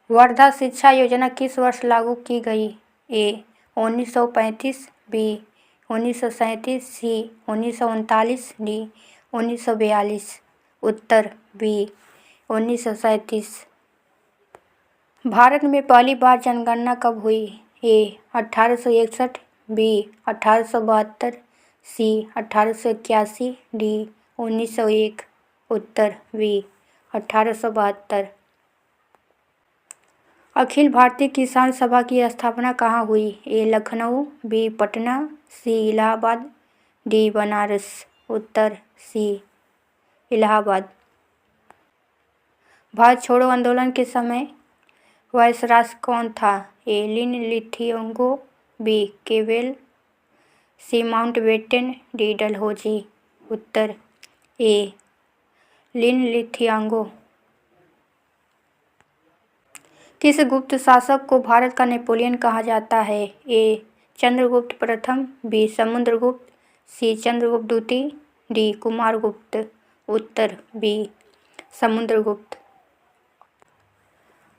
वर्धा शिक्षा योजना किस वर्ष लागू की गई? ए 1935, बी 1937, सी 1939, डी 1942। उत्तर बी 1937। भारत में पहली बार जनगणना कब हुई? ए 1861, बी 1872, सी 1881, डी 1901। उत्तर बी 1872। अखिल भारतीय किसान सभा की स्थापना कहाँ हुई? ए लखनऊ, बी पटना, सी इलाहाबाद, डी बनारस। उत्तर सी इलाहाबाद। भारत छोड़ो आंदोलन के समय वायसराय कौन था? ए लिन लिथियंगो, बी केवेल, सी माउंटबेटन, डी डलहौजी। उत्तर ए लिन लिथियांगो। किस गुप्त शासक को भारत का नेपोलियन कहा जाता है? ए चंद्रगुप्त प्रथम, बी समुद्रगुप्त, सी चंद्रगुप्त द्वितीय, डी कुमारगुप्त। उत्तर बी समुद्रगुप्त।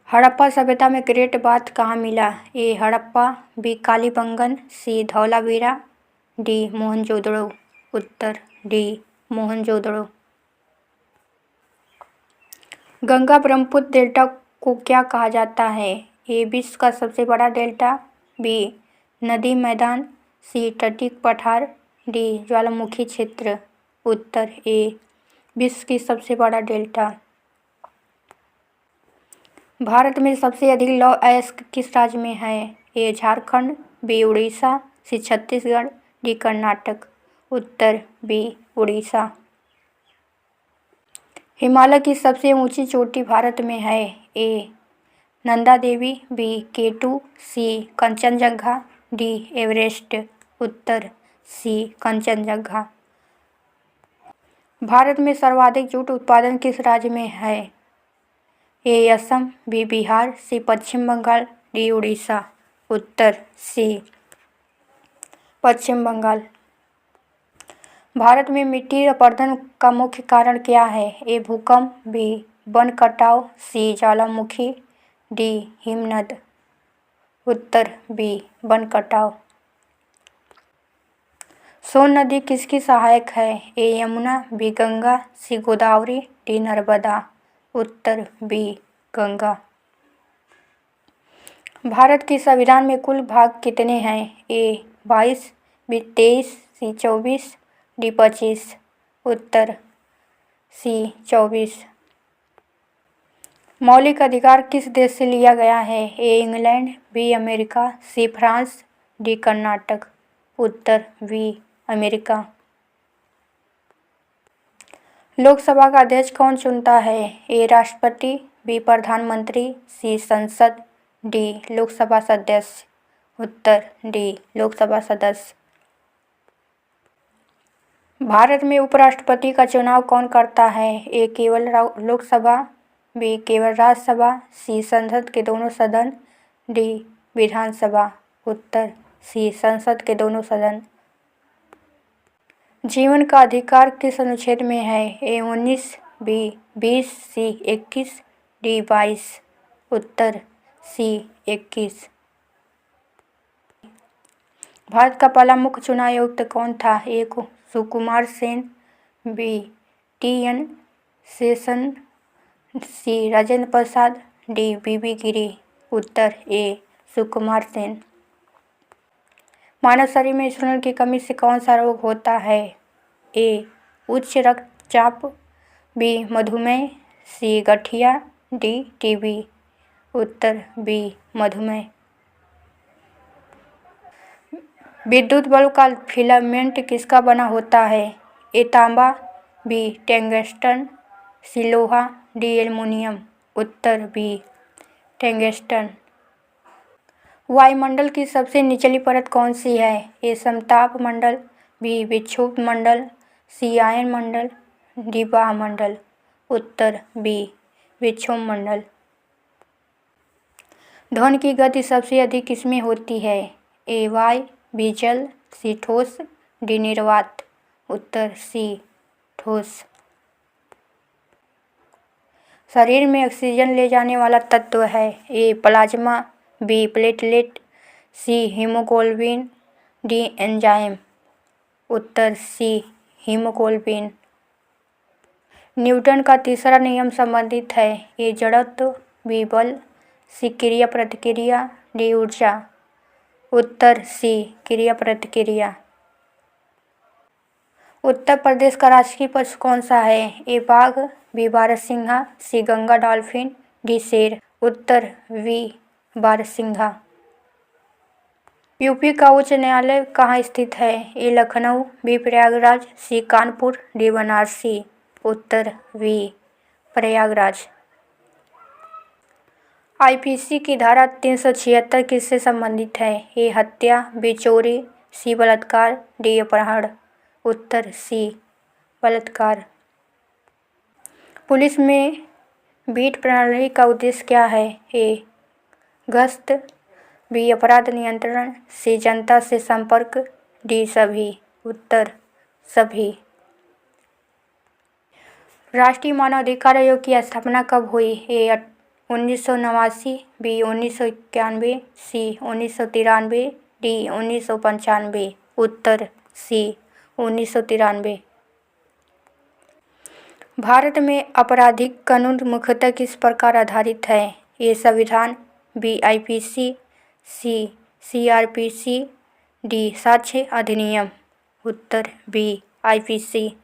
हड़प्पा सभ्यता में ग्रेट बाथ कहाँ मिला? ए हड़प्पा, बी कालीबंगन, सी धौलावीरा, डी मोहनजोदड़ो। उत्तर डी मोहनजोदड़ो। गंगा ब्रह्मपुत्र डेल्टा को क्या कहा जाता है? ए विश्व का सबसे बड़ा डेल्टा, बी नदी मैदान, सी तटीय पठार, डी ज्वालामुखी क्षेत्र। उत्तर ए विश्व की सबसे बड़ा डेल्टा। भारत में सबसे अधिक लौह अयस्क किस राज्य में है? ए झारखंड, बी उड़ीसा, सी छत्तीसगढ़, डी कर्नाटक। उत्तर बी उड़ीसा। हिमालय की सबसे ऊंची चोटी भारत में है? ए नंदा देवी, बी केटू, सी कंचनजंगा, डी एवरेस्ट। उत्तर सी कंचनजंगा। भारत में सर्वाधिक जूट उत्पादन किस राज्य में है? ए असम, बी बिहार, सी पश्चिम बंगाल, डी उड़ीसा। उत्तर सी पश्चिम बंगाल। भारत में मिट्टी अपरदन का मुख्य कारण क्या है? ए भूकंप, बी वन कटाव, सी ज्वालामुखी, डी हिमनद। उत्तर बी वन कटाव। सोन नदी किसकी सहायक है? A Yamuna, B Ganga, C Godavari, D Narmada. उत्तर बी गंगा। भारत के संविधान में कुल भाग कितने हैं? A 22, B 23, C 24, D 25। उत्तर सी 24। मौलिक अधिकार किस देश से लिया गया है? A England, B America, C France, D Karnataka. उत्तर बी अमेरिका। लोकसभा का अध्यक्ष कौन चुनता है? ए राष्ट्रपति, बी प्रधानमंत्री, सी संसद, डी लोकसभा सदस्य। उत्तर डी लोकसभा सदस्य। भारत में उपराष्ट्रपति का चुनाव कौन करता है? ए केवल लोकसभा, बी केवल राज्यसभा, सी संसद के दोनों सदन, डी विधानसभा। उत्तर सी संसद के दोनों सदन। जीवन का अधिकार किस अनुच्छेद में है? ए 19, बी 20, सी 21, डी 22। उत्तर सी 21। भारत का पहला मुख्य चुनाव आयुक्त कौन था? ए सुकुमार सेन, बी टी.एन. शेषन, सी राजेंद्र प्रसाद, डी बी गिरी। उत्तर ए सुकुमार सेन। मानव शरीर में इंसुलिन की कमी से कौन सा रोग होता है? ए उच्च रक्तचाप, बी मधुमेह, सी गठिया, डी टीबी। उत्तर बी मधुमेह। विद्युत बल्ब का फिलामेंट किसका बना होता है? ए तांबा, बी टंगस्टन, सी लोहा, डी एल्युमिनियम। उत्तर बी टंगस्टन। वायुमंडल की सबसे निचली परत कौन सी है? ए समताप मंडल, बी विक्षुब्ध मंडल, सी आयन मंडल, डी वायुमंडल। उत्तर बी विक्षुब्ध मंडल। ध्वनि की गति सबसे अधिक किसमें होती है? ए वायु, बी जल, सी ठोस, डी निर्वात। उत्तर सी ठोस। शरीर में ऑक्सीजन ले जाने वाला तत्व है? ए प्लाज्मा, बी प्लेटलेट, सी हीमोग्लोबिन, डी एंजाइम। उत्तर सी हीमोग्लोबिन। न्यूटन का तीसरा नियम संबंधित है? ए जड़त्व, बी बल, सी क्रिया प्रतिक्रिया, डी ऊर्जा। उत्तर सी क्रिया प्रतिक्रिया। उत्तर प्रदेश का राष्ट्रीय पशु कौन सा है? ए बाघ, बी बारहसिंघा, सी गंगा डॉल्फिन, डी शेर। उत्तर वी बारहसिंघा। यूपी का उच्च न्यायालय कहाँ स्थित है? A Lucknow, B Prayagraj, C Kanpur, D Varanasi. उत्तर वी प्रयागराज। आईपीसी की धारा 376 किससे संबंधित है? ए हत्या, बी चोरी, सी बलात्कार, डी अपहरण। उत्तर सी बलात्कार। पुलिस में बीट प्रणाली का उद्देश्य क्या है? ए गश्त, बी अपराध नियंत्रण, सी जनता से संपर्क, डी सभी। उत्तर सभी। राष्ट्रीय मानवाधिकार आयोग की स्थापना कब हुई? ए 1989, बी 1991, सी 1993, डी 1995। उत्तर सी 1993। भारत में आपराधिक कानून मुख्यतः किस प्रकार आधारित है? ए संविधान, बी आईपीसी, सी सीआरपीसी, डी साक्ष्य अधिनियम। उत्तर बी आईपीसी।